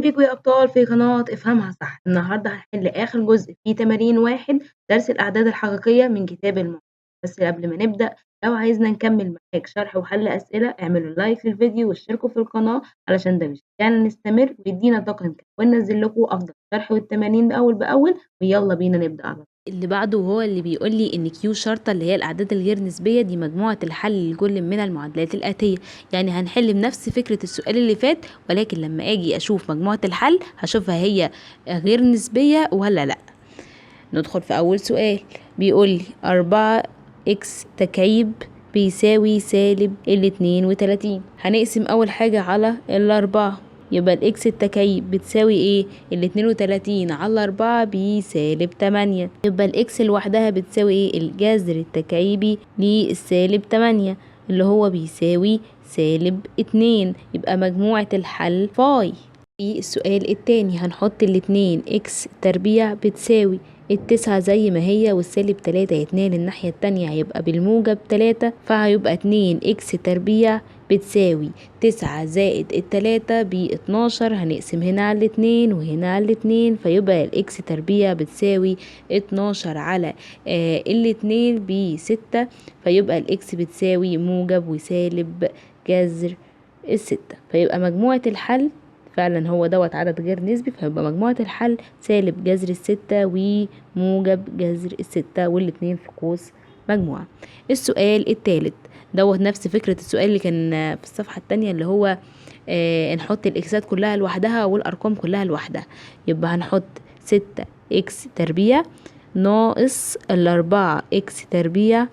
بيكم يا أبطال في قناة افهمها صح، النهارده هنحل آخر جزء في تمارين 1 درس الأعداد الحقيقية من كتاب المُعجم، بس قبل ما نبدأ لو عايزنا نكمل معاك شرح وحل أسئلة اعملوا لايك للفيديو واشتركوا في القناة علشان ده بيشجعنا نستمر ويدينا طاقة نكمل وننزل لكم أفضل شرح والتمارين أول بأول، ويلا بينا نبدأ على طول. اللي بعده وهو اللي بيقول لي ان كيو شرطة اللي هي الأعداد الغير نسبية دي مجموعة الحل لكل من المعادلات الآتية. يعني هنحل بنفس فكرة السؤال اللي فات، ولكن لما اجي اشوف مجموعة الحل هشوفها هي غير نسبية ولا لا. ندخل في أول سؤال، بيقول لي 4 إكس تكعيب بيساوي سالب 32. هنقسم أول حاجة على 4، يبقى الإكس التكعيب بتساوي إيه؟ 32 على 4 بسالب 8، يبقى الإكس لوحدها بتساوي إيه؟ الجذر التكعيبي للسالب 8 اللي هو بيساوي سالب 2، يبقى مجموعة الحل فاي. في السؤال التاني هنحط الاتنين إكس تربيع بتساوي 9 زي ما هي، والسالب 3 يتنقل الناحية التانية هيبقى بالموجب 3، فهيبقى 2 إكس تربيع بتساوي 9 زائد 3 ب12. هنقسم هنا على الاتنين وهنا على الاتنين، فيبقى الإكس تربيع بتساوي 12 على الاتنين ب6، فيبقى الإكس بتساوي موجب وسالب جذر 6. فيبقى مجموعة الحل فعلا هو دوت عدد غير نسبي، فيبقى مجموعة الحل سالب جذر 6 وموجب جذر 6، والاتنين في قوس مجموعة. السؤال التالت دوت نفس فكرة السؤال اللي كان في الصفحة التانية، اللي هو نحط الإكسات كلها لوحدها والأرقام كلها لوحدها. يبقى هنحط 6 إكس تربيع ناقص 4 إكس تربيع،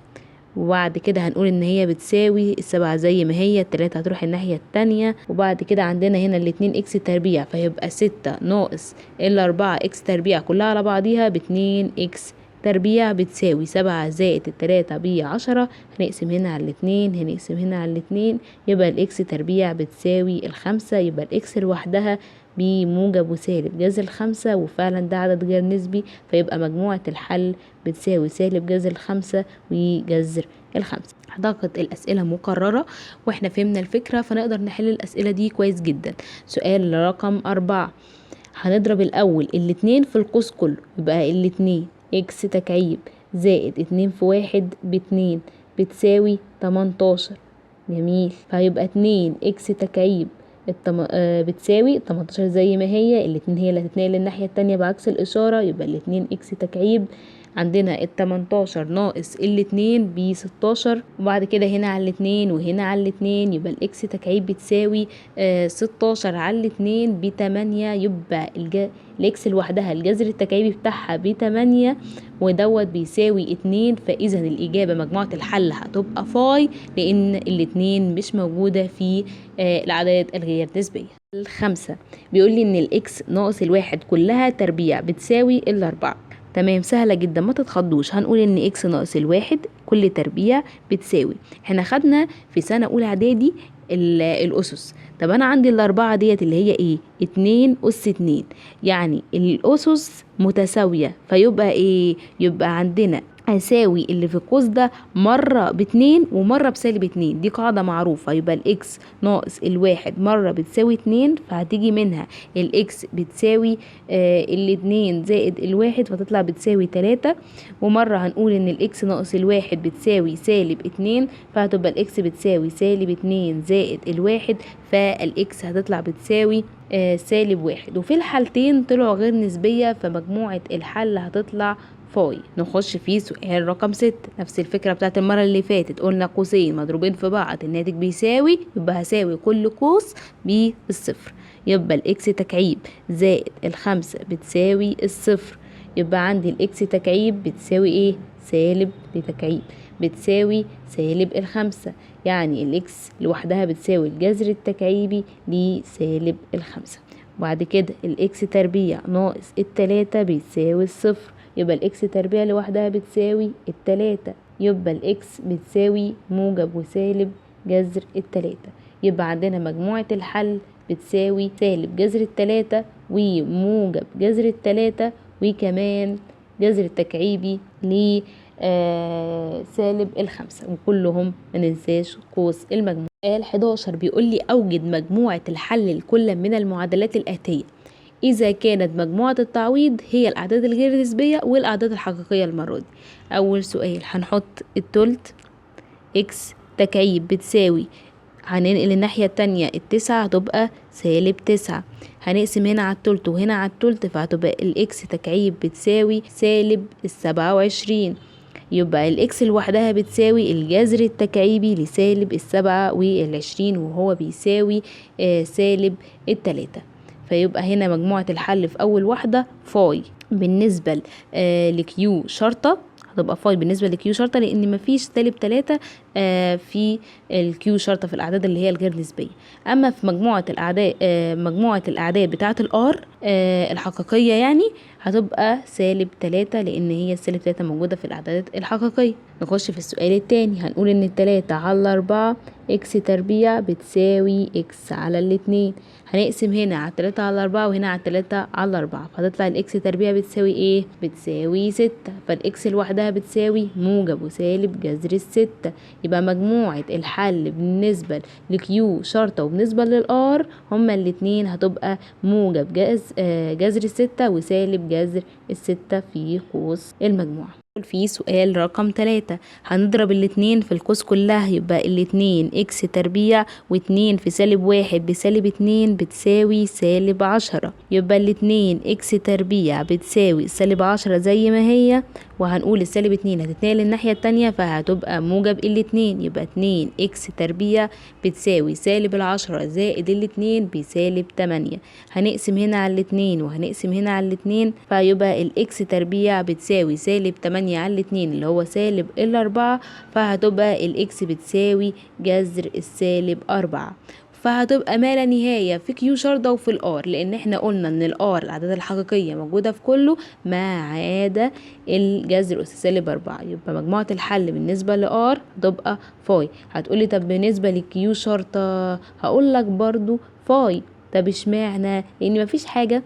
وبعد كده هنقول ان هي بتساوي 7 زي ما هي، 3 هتروح الناحية التانية، وبعد كده عندنا هنا الاتنين اكس تربيع، فيبقى 6 ناقص 4 اكس تربيع كلها على بعضيها ب2 اكس تربيع بتساوي 7 زائد 3 ب10. هنقسم هنا على الاتنين، هنقسم هنا على الاتنين، يبقى الاكس تربيع بتساوي 5، يبقى الاكس لوحدها بموجب وسالب جذر 5، وفعلا ده عدد غير نسبي، فيبقى مجموعة الحل بتساوي سالب جذر 5 وجذر 5. اعتقد الأسئلة مكررة واحنا فهمنا الفكرة، فنقدر نحل الأسئلة دي كويس جدا. سؤال رقم 4، هنضرب الأول الاتنين في القوس كله، يبقى الاتنين إكس تكعيب زائد 2 في 1 ب2 بتساوي 18. جميل، فهيبقى 2 إكس تكعيب بتساوي 18 زي ما هي، الاتنين هي اللي هتتنقل للناحية التانية بعكس الإشارة، يبقى الاتنين إكس تكعيب عندنا 18 ناقص الاتنين ب16، وبعد كده هنا على الاتنين وهنا على الاتنين، يبقى الإكس تكعيب بتساوي 16 على الاتنين ب8، يبقى الإكس لوحدها الجذر التكعيبي بتاعها ب8 ودوت بيساوي 2، فإذا الإجابة مجموعة الحل هتبقى فاي، لأن الاتنين مش موجودة في الأعداد الغير نسبية. 5 بيقول لي إن الإكس ناقص الواحد كلها تربيع بتساوي 4. تمام، سهلة جدا ما تتخضوش. هنقول إن إكس ناقص الواحد كل تربيع بتساوي، احنا خدنا في سنة أولى إعدادي الأسس. طب أنا عندي 4 ديت اللي هي إيه؟ 2 أس 2، يعني الأسس متساوية، فيبقى إيه؟ يبقى عندنا هساوي اللي في القوس ده مرة ب2 ومرة بسالب 2، دي قاعدة معروفة. يبقى الإكس ناقص الواحد مرة بتساوي 2، فهتيجي منها الإكس بتساوي الاتنين زائد الواحد فتطلع بتساوي 3، ومرة هنقول إن الإكس ناقص الواحد بتساوي سالب 2، فهتبقى الإكس بتساوي سالب 2 زائد الواحد، فالإكس هتطلع بتساوي سالب 1، وفي الحالتين طلعوا غير نسبية، فمجموعة الحل هتطلع فاي. نخش في سؤال رقم 6، نفس الفكرة بتاعت المرة اللي فاتت، قلنا قوسين مضروبين في بعض الناتج بيساوي، يبقى هساوي كل قوس بالصفر، يبقى الإكس تكعيب زائد 5 بتساوي الصفر، يبقى عندي الإكس تكعيب بتساوي إيه؟ سالب لتكعيب بتساوي سالب 5، يعني الإكس لوحدها بتساوي الجذر التكعيبي لسالب 5. وبعد كده الإكس تربيع ناقص 3 بيساوي الصفر، يبقى الإكس تربيع لوحدها بتساوي 3، يبقى الإكس بتساوي موجب وسالب جذر 3، يبقى عندنا مجموعة الحل بتساوي سالب جذر 3 وموجب جذر 3 وكمان جذر التكعيبي ل سالب 5، وكلهم مننساش قوس المجموع. سؤال 11 بيقول لي أوجد مجموعة الحل لكل من المعادلات الآتية. إذا كانت مجموعة التعويض هي الأعداد الغير نسبية والأعداد الحقيقية المرة دي. أول سؤال هنحط التلت إكس تكعيب بتساوي، هننقل الناحية التانية التسعة هتبقى سالب تسعة، هنقسم هنا على التلت وهنا على التلت فهتبقى الإكس تكعيب بتساوي سالب 27. يبقى الإكس لوحدها بتساوي الجذر التكعيبي لسالب 27 وهو بيساوي سالب 3. فيبقى هنا مجموعة الحل في أول واحدة فاي بالنسبة لكيو شرطة، هتبقى فاي بالنسبة لكيو شرطة لأن مفيش سالب 3 في الكيو شرطة في الأعداد اللي هي الغير نسبية. أما في مجموعة الأعداد بتاعة الآر الحقيقية يعني هتبقى سالب 3 لأن هي السالب 3 موجودة في الأعداد الحقيقية. نخش في السؤال التاني، هنقول إن 3 على 4 إكس تربيع بتساوي إكس على 2. هنقسم هنا على 3 على 4 وهنا على 3 على 4 فهتطلع الإكس تربيع بتساوي إيه؟ بتساوي 6. فالإكس لوحدها بتساوي موجب وسالب جذر 6. يبقى مجموعة الحل بالنسبة لكيو شرطة وبالنسبة للآر هما الاتنين هتبقى موجب جذر 6 وسالب جذر 6 في قوس المجموعة. في سؤال رقم 3 هنضرب الاتنين في القوس كلها، يبقى الاتنين إكس تربيع واتنين في سالب 1 بسالب 2 بتساوي سالب 10. يبقى الاتنين إكس تربيع بتساوي سالب 10 زي ما هي، وهنقول السالب 2 هتتنقل الناحية التانية فهتبقى موجب الاتنين، يبقى 2 إكس تربيع بتساوي سالب 10 زائد الاتنين بسالب 8. هنقسم هنا على الاتنين وهنقسم هنا على الاتنين فيبقى الإكس تربيع بتساوي سالب 8 على الاتنين اللي هو سالب 4 فهتبقى الإكس بتساوي جذر السالب 4. فهتبقى ما لا نهاية في كيو شرطة وفي الآر، لأن احنا قلنا إن الآر الأعداد الحقيقية موجودة في كله ما عدا الجذر أس سالب 4. يبقى مجموعة الحل بالنسبة لآر هتبقى فاي. هتقولي طب بالنسبة للكيو شرطة هقولك برضو فاي. طب اشمعنى؟ لأن مفيش حاجة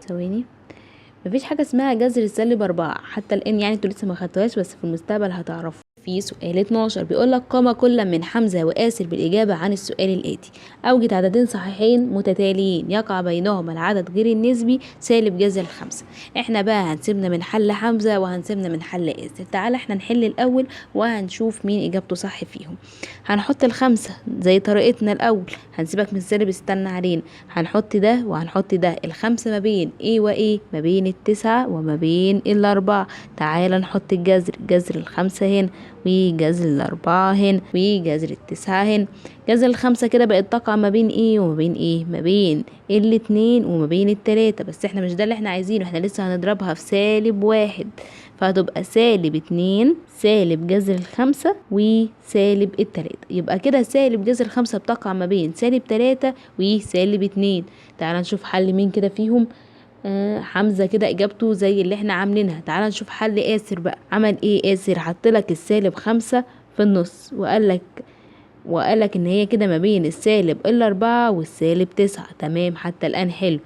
مفيش حاجة اسمها جذر السالب 4 حتى الآن، يعني انتوا لسه ما خدتوهاش بس في المستقبل هتعرفوا. في سؤال 12 بيقولك قام كل من حمزة وآسر بالإجابة عن السؤال الآتي: أوجد عددين صحيحين متتاليين يقع بينهما العدد غير النسبي سالب جذر 5. احنا بقى هنسيبنا من حل حمزة وهنسيبنا من حل آسر، تعالى احنا نحل الأول وهنشوف مين إجابته صح فيهم. هنحط الخمسة زي طريقتنا الأول، هنسيبك من السالب استنى علينا، هنحط ده وهنحط ده. الخمسة ما بين ايه وايه؟ ما بين التسعة وما بين الأربعة. تعالى نحط الجذر، جذر الخمسة هنا وجذر الأربعة هنا وجذر التسعة هنا. جذر الخمسة كده بقت تقع ما بين ايه وما بين ايه؟ ما بين الاتنين وما بين التلاتة، بس احنا مش ده اللي احنا عايزينه، احنا لسه هنضربها في سالب 1 فهتبقى سالب 2 سالب جذر الخمسة وسالب التلاتة. يبقى كده سالب جذر الخمسة بتقع ما بين سالب 3 وسالب 2. تعالى نشوف حل مين كده فيهم. حمزة كده اجابته زي اللي احنا عاملينها. تعالى نشوف حل آسر بقى. عمل ايه آسر؟ حطلك السالب 5 في النص وقالك ان هي كده ما بين السالب 4 والسالب 9. تمام حتى الآن حلو.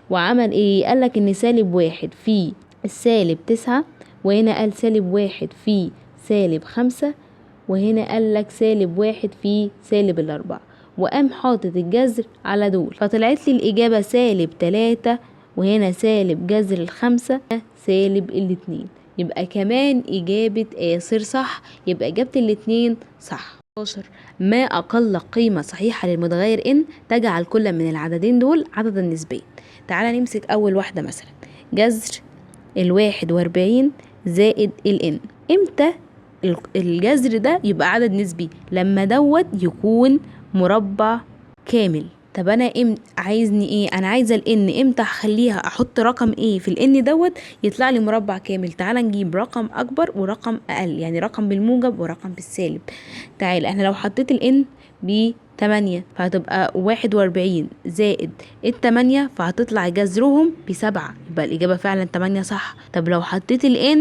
وعمل ايه؟ قالك ان سالب 1 في السالب 9 وهنا قال سالب 1 في سالب 5 وهنا قالك سالب 1 في سالب 4 وقام حاطط الجذر على دول فطلعت لي الإجابة سالب 3 وهنا سالب جذر 5 سالب 2. يبقى كمان إجابة آسر صح، يبقى إجابة الاتنين صح. ما أقل قيمة صحيحة للمتغير إن تجعل كل من العددين دول عددا نسبيا. تعالى نمسك أول واحدة مثلا جذر 41 زائد الN. إمتى الجذر ده يبقى عدد نسبي؟ لما دوت يكون مربع كامل. طب انا عايزني ايه؟ انا عايزه الN امتى اخليها احط رقم ايه في الN دوت يطلع لي مربع كامل؟ تعالى نجيب رقم اكبر ورقم اقل، يعني رقم بالموجب ورقم بالسالب. تعالى احنا لو حطيت الN ب8 فهتبقى 41 زائد 8 فهتطلع جذرهم ب7 يبقى الإجابة فعلا 8 صح. طب لو حطيت الN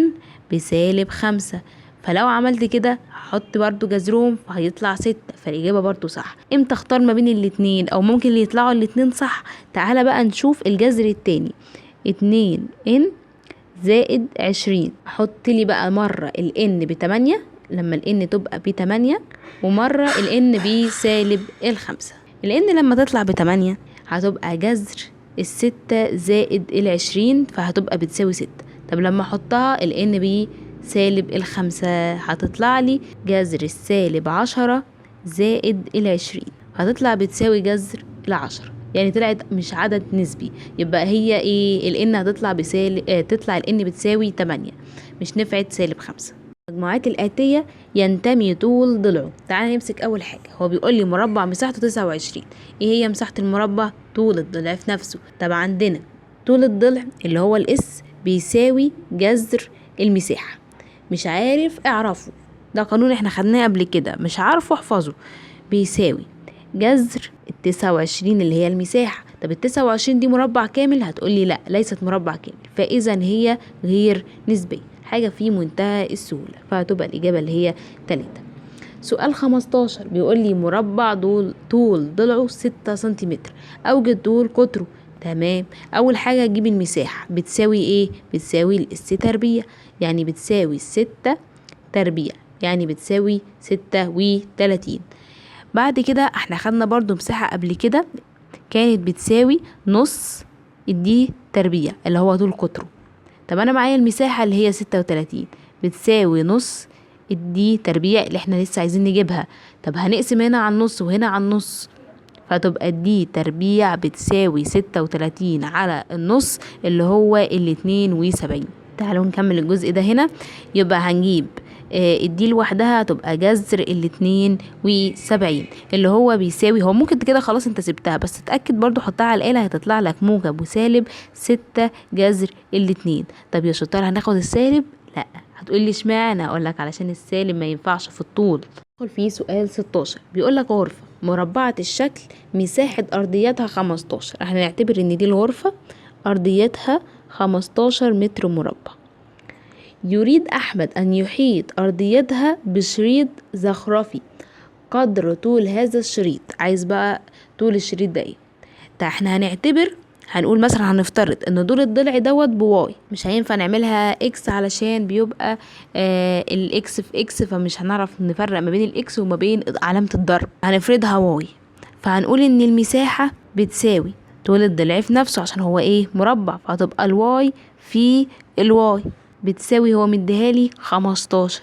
بسالب 5 فلو عملت كده هحط برضو جذرهم فهيطلع 6 فالإجابة برضو صح. امتى اختار ما بين الاتنين او ممكن اللي يطلعوا الاتنين صح؟ تعالى بقى نشوف الجذر التاني 2N زائد 20. احط لي بقى مرة الN ب8 لما الN تبقى ب8 ومرة الN بسالب 5. الN لما تطلع ب8 هتبقى جذر ال6 زائد ال20 فهتبقى بتساوي 6. طب لما احطها ال n بسالب ال5 هتطلع لي جذر السالب 10 زائد ال20 هتطلع بتساوي جذر ال10. يعني طلعت مش عدد نسبي، يبقى هي ايه ال n هتطلع بسالب تطلع ال n بتساوي 8، مش نفعت سالب 5. المجموعات الآتية ينتمي طول ضلعه. تعالى نمسك أول حاجة، هو بيقول لي مربع مساحته 29. ايه هي مساحة المربع؟ طول الضلع في نفسه. طب عندنا طول الضلع اللي هو الاس بيساوي جذر المساحة. مش عارف اعرفه، ده قانون احنا خدناه قبل كده، مش عارفه احفظه. بيساوي جذر ال29 اللي هي المساحة. طب ال29 دي مربع كامل؟ هتقولي لا، ليست مربع كامل، فإذا هي غير نسبية، حاجة في منتهى السهولة، فهتبقى الإجابة اللي هي 3. سؤال 15 بيقول لي مربع طول ضلعه 6 سنتيمتر، أوجد طول قطره. تمام، أول حاجة أجيب المساحة بتساوي إيه؟ بتساوي الإس تربيع، يعني بتساوي 6 تربيع، يعني بتساوي 36. بعد كده احنا خدنا برضو مساحة قبل كده كانت بتساوي نص الدي تربيع اللي هو طول قطره. طب انا معايا المساحة اللي هي 36 بتساوي نص الدي تربيع اللي احنا لسه عايزين نجيبها. طب هنقسم هنا على النص وهنا على النص، فتبقى الدي تربيع بتساوي 36 على النص اللي هو 72. تعالوا نكمل الجزء ده هنا. يبقى هنجيب الدي لوحدها هتبقى جذر 72 اللي هو بيساوي، هو ممكن كده خلاص انت سبتها، بس اتأكد برضو حطها على الآلة هتطلع لك موجب وسالب 6 جذر 2. طب يا شطار هناخد السالب؟ لا. هتقولي اشمعنى؟ اقول لك علشان السالب ما ينفعش في الطول. ندخل في سؤال 16 بيقول لك غرفة مربعة الشكل مساحة أرضيتها 15. احنا نعتبر ان دي الغرفة أرضيتها 15 متر مربع. يريد أحمد أن يحيط أرضيتها بشريط زخرفي قدر طول هذا الشريط. عايز بقى طول الشريط ده ايه؟ احنا هنقول مثلا هنفترض ان طول الضلع دوت بواي، مش هينفع نعملها اكس علشان بيبقى الاكس في اكس، فمش هنعرف نفرق ما بين الاكس وما بين علامة الضرب، هنفرضها واي. فهنقول ان المساحة بتساوي طول الضلع في نفسه عشان هو ايه؟ مربع، فهتبقى الواي في الواي بتساوي، هو مديهالي 15،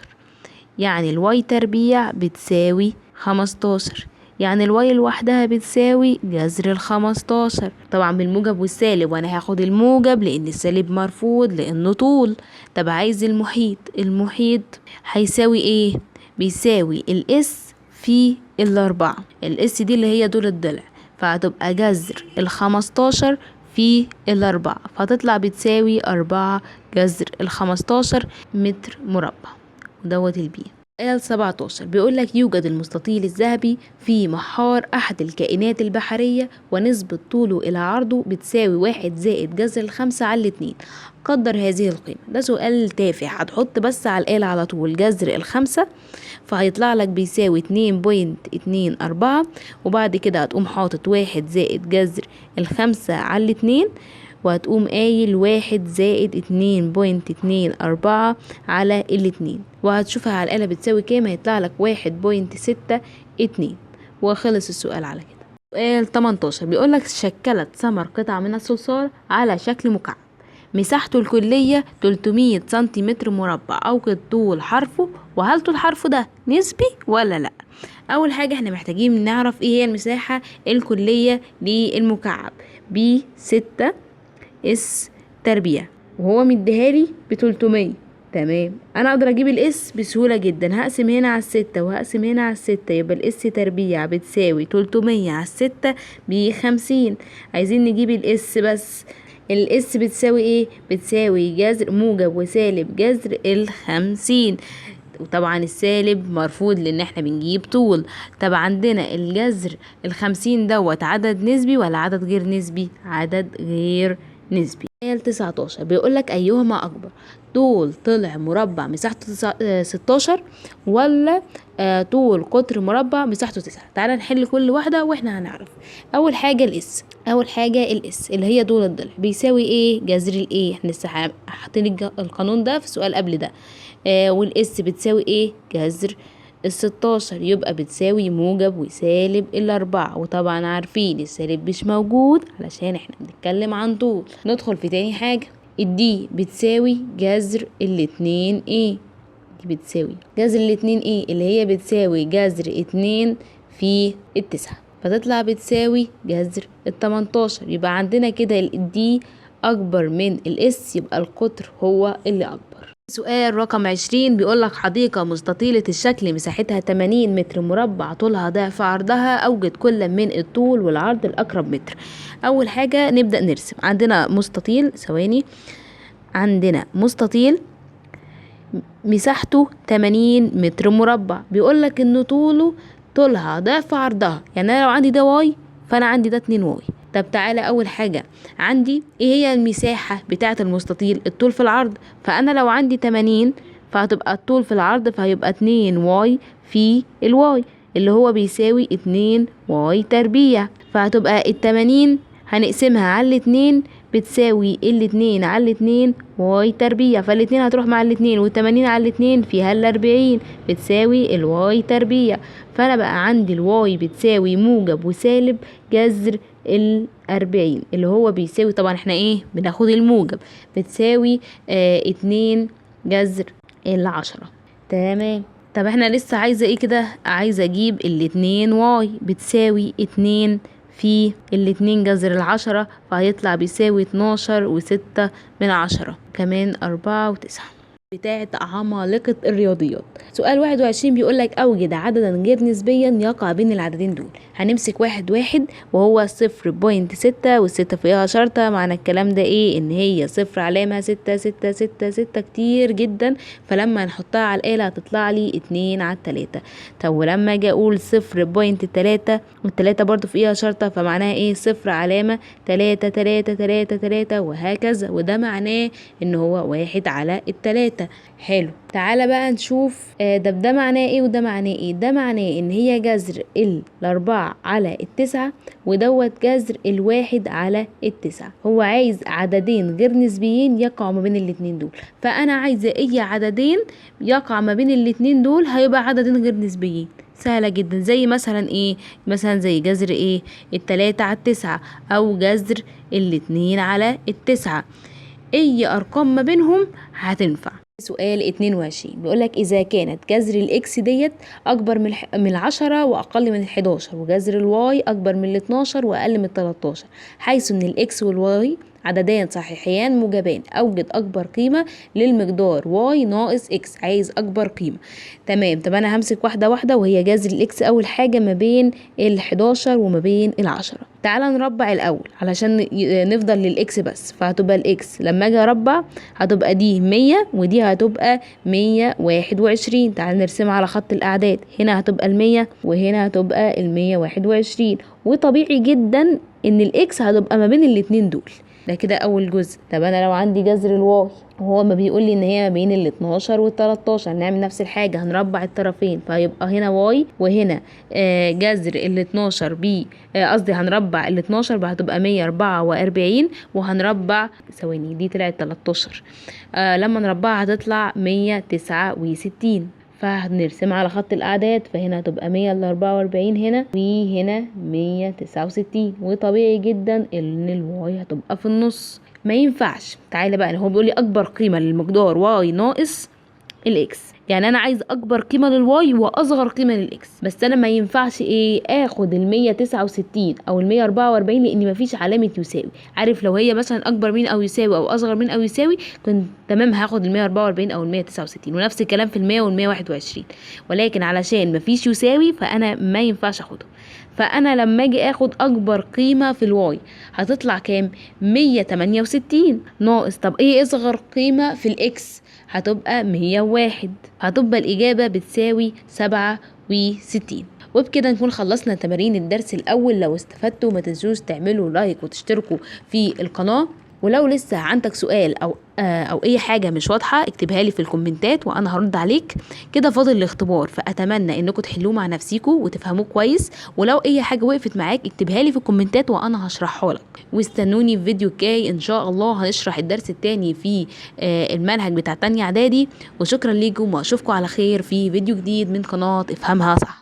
يعني الواي تربيع بتساوي 15، يعني الواي لوحدها بتساوي جذر 15. طبعا بالموجب والسالب، وانا هاخد الموجب لان السالب مرفوض لانه طول. طب عايز المحيط هيساوي ايه؟ بيساوي الاس في الاربعة. الاس دي اللي هي طول الضلع، فهتبقى جذر 15 في الاربعة، فتطلع بتساوي 4 جذر 15 متر مربع، ودوت البي. سؤال 17 بيقول لك يوجد المستطيل الذهبي في محار أحد الكائنات البحرية ونسبة طوله إلى عرضه بتساوي 1 زائد جذر 5 على 2. قدر هذه القيمة. ده سؤال تافه، هتحط بس على الآلة على طول جذر 5 فهيطلع لك بيساوي 2.24، وبعد كده هتقوم حاطط 1 زائد جذر 5 على 2، وهتقوم قايل 1 زائد 2.24 على 2، وهتشوفها على الآلة بتساوي كام، هيطلع لك 1.62. وخلص السؤال على كده. سؤال 18 بيقول لك شكلت ثمر قطعة من الصلصال على شكل مكعب، مساحته الكلية 300 سنتيمتر مربع، أوجد طول حرفه، وهل طول حرفه ده نسبي ولا لأ؟ أول حاجة احنا محتاجين نعرف ايه هي المساحة الكلية للمكعب. ب6 اس تربيع، وهو مديهالي ب300. تمام، انا اقدر اجيب الاس بسهولة جدا، هقسم هنا على 6 وهقسم هنا على 6، يبقى الاس تربيع بتساوي 300 على 6 ب50. عايزين نجيب الاس بس، الاس بتساوي ايه؟ بتساوي جذر موجب وسالب جذر 50، وطبعا السالب مرفوض لان احنا بنجيب طول. طب عندنا الجذر 50 دوت عدد نسبي ولا عدد غير نسبي؟ عدد غير نسبي. سؤال 19 بيقول لك ايهما اكبر، طول طلع مربع مساحته 16 ولا طول قطر مربع مساحته 9؟ تعالى نحل كل واحده واحنا هنعرف. اول حاجه الاس اللي هي طول الضلع بيساوي ايه؟ جذر الايه، احنا لسه حاطين القانون ده في السؤال قبل ده. والاس بتساوي ايه؟ جذر ال16 يبقى بتساوي موجب وسالب ال4، وطبعا عارفين السالب مش موجود علشان احنا بنتكلم عن طول. ندخل في تاني حاجة، الدي بتساوي جذر الاتنين ايه، دي بتساوي جذر الاتنين ايه اللي هي بتساوي جذر 2 في 9، فتطلع بتساوي جذر ال18. يبقى عندنا كده الدي اكبر من الاس، يبقى القطر هو اللي اكبر. سؤال رقم 20 بيقولك حديقة مستطيلة الشكل مساحتها 80 متر مربع، طولها ضعف عرضها، أوجد كل من الطول والعرض الأقرب متر. أول حاجة نبدأ نرسم. عندنا مستطيل، ثواني، عندنا مستطيل مساحته 80 متر مربع، بيقولك إن طولها ضعف عرضها، يعني أنا لو عندي ده واي فأنا عندي ده 2 واي. طب تعالى اول حاجة عندي ايه هي المساحة بتاعة المستطيل؟ الطول في العرض، فانا لو عندي 80 فهتبقى الطول في العرض فهيبقى 2 واي في الواي اللي هو بيساوي 2 واي تربيع، فهتبقى ال80 هنقسمها على 2 بتساوي ال2 على 2 واي تربيع، فال2 هتروح مع ال2 وال80 على 2 فيها ال40 بتساوي الواي تربيع. فانا بقى عندي الواي بتساوي موجب وسالب جذر ال40 اللي هو بيساوي، طبعا احنا ايه بناخد الموجب، بتساوي 2 جذر ال10. تمام. طب احنا لسه عايزة ايه كده؟ عايزة اجيب ال2 واي بتساوي 2 في ال2 جذر ال10، فهيطلع بيساوي 12.6 كمان 4 و9 بتاعة عمالقة الرياضيات. سؤال 21 بيقولك أوجد عددا غير نسبيا يقع بين العددين دول. هنمسك واحد وهو 0.6 والستة فيها شرطة، معنى الكلام ده ايه؟ ان هي صفر علامة 6 كتير جدا، فلما نحطها على الآلة هتطلع لي 2 على 3. طب ولما اجي اقول 0.3 والتلاتة برضو فيها شرطة، فمعناها ايه؟ صفر علامة 3 وهكذا، وده معناه ان هو 1 على 3. حلو، تعالى بقى نشوف ده معناه ايه وده معناه ايه. ده معناه ان هي جذر ال4 على 9 ودوت جذر ال1 على 9. هو عايز عددين غير نسبيين يقعوا ما بين الاتنين دول، فانا عايزه اي عددين يقع ما بين الاتنين دول هيبقى عددين غير نسبيين. سهلة جدا، زي مثلا ايه؟ مثلا زي جذر ايه؟ 3 على 9 او جذر 2 على 9، اي ارقام ما بينهم هتنفع. سؤال 22 بيقولك إذا كانت جذر الإكس ديت أكبر من 10 وأقل من 11، وجذر الواي أكبر من 12 وأقل من 13، حيث إن الإكس والواي عددان صحيحيان موجبان، أوجد أكبر قيمة للمقدار واي ناقص إكس. عايز أكبر قيمة. تمام. طب أنا همسك واحدة وهي جذر الإكس أول حاجة ما بين 11 وما بين 10. تعالى نربع الأول علشان نفضل للإكس بس، فهتبقى الإكس لما أجي أربع هتبقى دي 100 ودي هتبقى 121. تعالى نرسمها على خط الأعداد، هنا هتبقى 100 وهنا هتبقى 121، وطبيعي جدا إن الإكس هتبقى ما بين الاتنين دول. ده كده اول جزء. طب انا لو عندي جذر الواي وهو ما بيقول لي ان هي ما بين 12 وال 13، نعمل نفس الحاجه، هنربع الطرفين فهيبقى هنا واي وهنا جذر ال 12 ب قصدي هنربع ال 12 هتبقى 144 وهنربع ثواني دي طلعت 13 لما نربعها هتطلع 169. فهنرسمها على خط الأعداد، فهنا هتبقى 144 هنا وهنا 169، وطبيعي جدا ان الواي هتبقى في النص. ما ينفعش. تعالى بقى، هو بيقول لي اكبر قيمة للمقدار واي ناقص الاكس، يعني انا عايز اكبر قيمة للواي واصغر قيمة للاكس، بس انا ما ينفعش ايه اخد 169 او 144 لان مفيش علامة يساوي. عارف لو هي مثلا اكبر من او يساوي او اصغر من او يساوي كنت تمام هاخد 144 او 169، ونفس الكلام في 100 وال121، ولكن علشان مفيش يساوي فانا ما ينفعش اخده. فانا لما اجي اخد اكبر قيمة في الواي هتطلع كام؟ 168 ناقص، طب ايه اصغر قيمة في الاكس؟ هتبقى 101. هتبقى الإجابة بتساوي 67. وبكده نكون خلصنا تمارين الدرس الأول. لو استفدتوا ما تنسوش تعملوا لايك وتشتركوا في القناة، ولو لسه عندك سؤال أو او اي حاجه مش واضحه اكتبها لي في الكومنتات وانا هرد عليك. كده فاضل الاختبار، فاتمنى انكم تحلوه مع نفسيكم وتفهموه كويس، ولو اي حاجه وقفت معاك اكتبها لي في الكومنتات وانا هشرحها لك. واستنوني في فيديو جاي ان شاء الله هنشرح الدرس التاني في المنهج بتاع تانية اعدادي. وشكرا ليكم واشوفكم على خير في فيديو جديد من قناه افهمها صح.